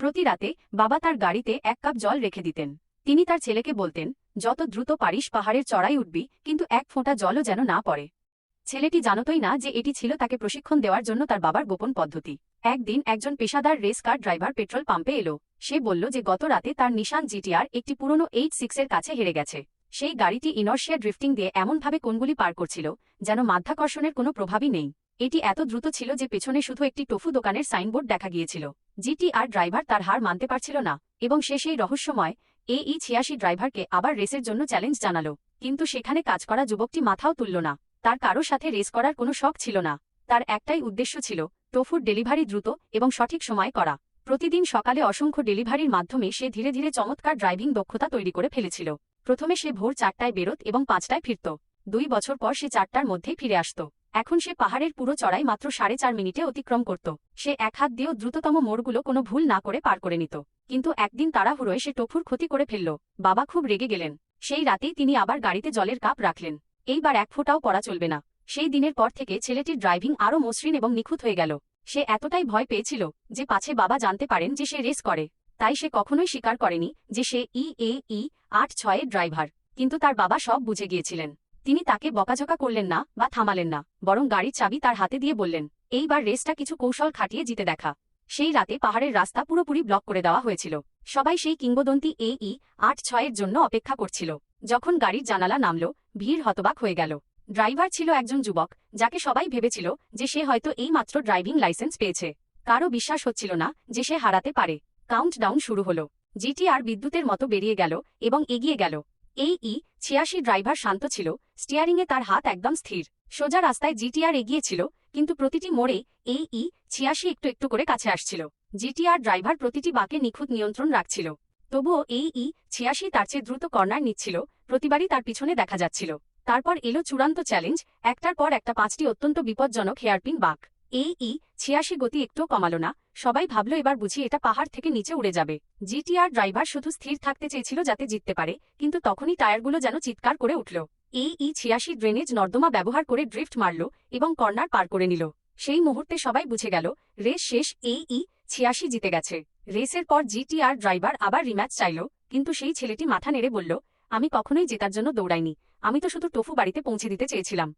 প্রতি রাতে বাবা তার গাড়িতে 1 কাপ জল রেখে দিতেন। তিনি তার ছেলেকে বলতেন, যত দ্রুত পারিস পাহাড়ের চড়াই উঠবি, কিন্তু 1 ফোঁটা জলও যেন না পড়ে। ছেলেটি জানতই না যে এটি ছিল তাকে প্রশিক্ষণ দেওয়ার জন্য তার বাবার গোপন পদ্ধতি। একদিন একজন পেশাদার রেস কার ড্রাইভার পেট্রোল পাম্পে এলো। সে বলল যে গত রাতে তার নিশান জিটিআর একটি পুরনো 86-এর কাছে হেরে গেছে। সেই গাড়িটি ইনর্শিয়া ড্রিফটিং দিয়ে এমনভাবে কোণগুলি পার করছিল যেন মাধ্যাকর্ষণের কোনো প্রভাবই নেই। এটি এত দ্রুত ছিল যে পেছনে শুধু একটি টোফু দোকানের সাইনবোর্ড দেখা গিয়েছিল। জিটিআর ড্রাইভার তার হার মানতে পারছিল না এবং সে সেই রহস্যময় AE86 ড্রাইভারকে আবার রেসের জন্য চ্যালেঞ্জ জানালো। কিন্তু সেখানে কাজ করা যুবকটি মাথাও তুলল না। তার কারো সাথে রেস করার কোনো শখ ছিল না। তার একটাই উদ্দেশ্য ছিল টোফুর ডেলিভারি দ্রুত এবং সঠিক সময়ে করা। প্রতিদিন সকালে অসংখ্য ডেলিভারির মাধ্যমে সে ধীরে ধীরে চমৎকার ড্রাইভিং দক্ষতা তৈরি করে ফেলেছিল। প্রথমে সে ভোর 4টায় বেরোত এবং 5টায় ফিরত। 2 বছর পর সে 4টার মধ্যেই ফিরে আসত। এখন সে পাহাড়ের পুরো চড়াই মাত্র 4.5 মিনিটে অতিক্রম করত। সে এক হাত দিয়েও দ্রুততম মোড়গুলো কোনো ভুল না করে পার করে নিত। কিন্তু একদিন তাড়াহুড়োয় সে টোফুর ক্ষতি করে ফেলল। বাবা খুব রেগে গেলেন। সেই রাতেই তিনি আবার গাড়িতে জলের কাপ রাখলেন। এইবার 1 ফোঁটাও পড়া চলবে না। সেই দিনের পর থেকে ছেলেটির ড্রাইভিং আরও মসৃণ এবং নিখুঁত হয়ে গেল। সে এতটাই ভয় পেয়েছিল যে পাছে বাবা জানতে পারেন যে সে রেস করে। তাই সে কখনোই স্বীকার করেনি যে সে AE86-এর ড্রাইভার। কিন্তু তার বাবা সব বুঝে গিয়েছিলেন। তিনি তাকে বকাঝকা করলেন না বা থামালেন না, বরং গাড়ির চাবি তার হাতে দিয়ে বললেন, এইবার রেসটা কিছু কৌশল খাটিয়ে জিতে দেখা। সেই রাতে পাহাড়ের রাস্তা পুরোপুরি ব্লক করে দেওয়া হয়েছিল। সবাই সেই কিংবদন্তি AE86-এর জন্য অপেক্ষা করছিল। যখন গাড়ির জানালা নামল, ভিড় হতবাক হয়ে গেল। ড্রাইভার ছিল একজন যুবক, যাকে সবাই ভেবেছিল যে সে হয়তো এইমাত্র ড্রাইভিং লাইসেন্স পেয়েছে। কারও বিশ্বাস হচ্ছিল না যে সে হারাতে পারে। কাউন্টডাউন শুরু হলো। জিটিআর বিদ্যুতের মতো বেরিয়ে গেল এবং এগিয়ে গেল। AE86 ড্রাইভার শান্ত ছিল, স্টিয়ারিংয়ে তার হাত একদম স্থির। সোজা রাস্তায় জিটিআর এগিয়েছিল, কিন্তু প্রতিটি মোড়ে AE86 একটু একটু করে কাছে আসছিল। জিটিআর ড্রাইভার প্রতিটি বাঁকে নিখুঁত নিয়ন্ত্রণ রাখছিল। তবুও AE86 তার চেয়ে দ্রুত কর্নার নিচ্ছিল, প্রতিবারই তার পিছনে দেখা যাচ্ছিল। তারপর এলো চূড়ান্ত চ্যালেঞ্জ, একটার পর একটা 5টি অত্যন্ত বিপজ্জনক হেয়ারপিন বাঁক। AE86 গতি একটুও কমালো না। সবাই ভাবল এবার বুঝি এটা পাহাড় থেকে নিচে উড়ে যাবে। জিটিআর ড্রাইভার শুধু স্থির থাকতে চেয়েছিল যাতে জিততে পারে, কিন্তু তখনই টায়ারগুলো যেন চিৎকার করে উঠল। AE86 ড্রেনেজ নর্দমা ব্যবহার করে ড্রিফট মারল এবং কর্নার পার করে নিল। সেই মুহূর্তে সবাই বুঝে গেল রেস শেষ, AE86 জিতে গেছে। রেসের পর জিটিআর ড্রাইভার আবার রিম্যাচ চাইল, কিন্তু সেই ছেলেটি মাথা নেড়ে বলল, আমি কখনোই জেতার জন্য দৌড়াইনি, আমি তো শুধু টোফু বাড়িতে পৌঁছে দিতে চেয়েছিলাম।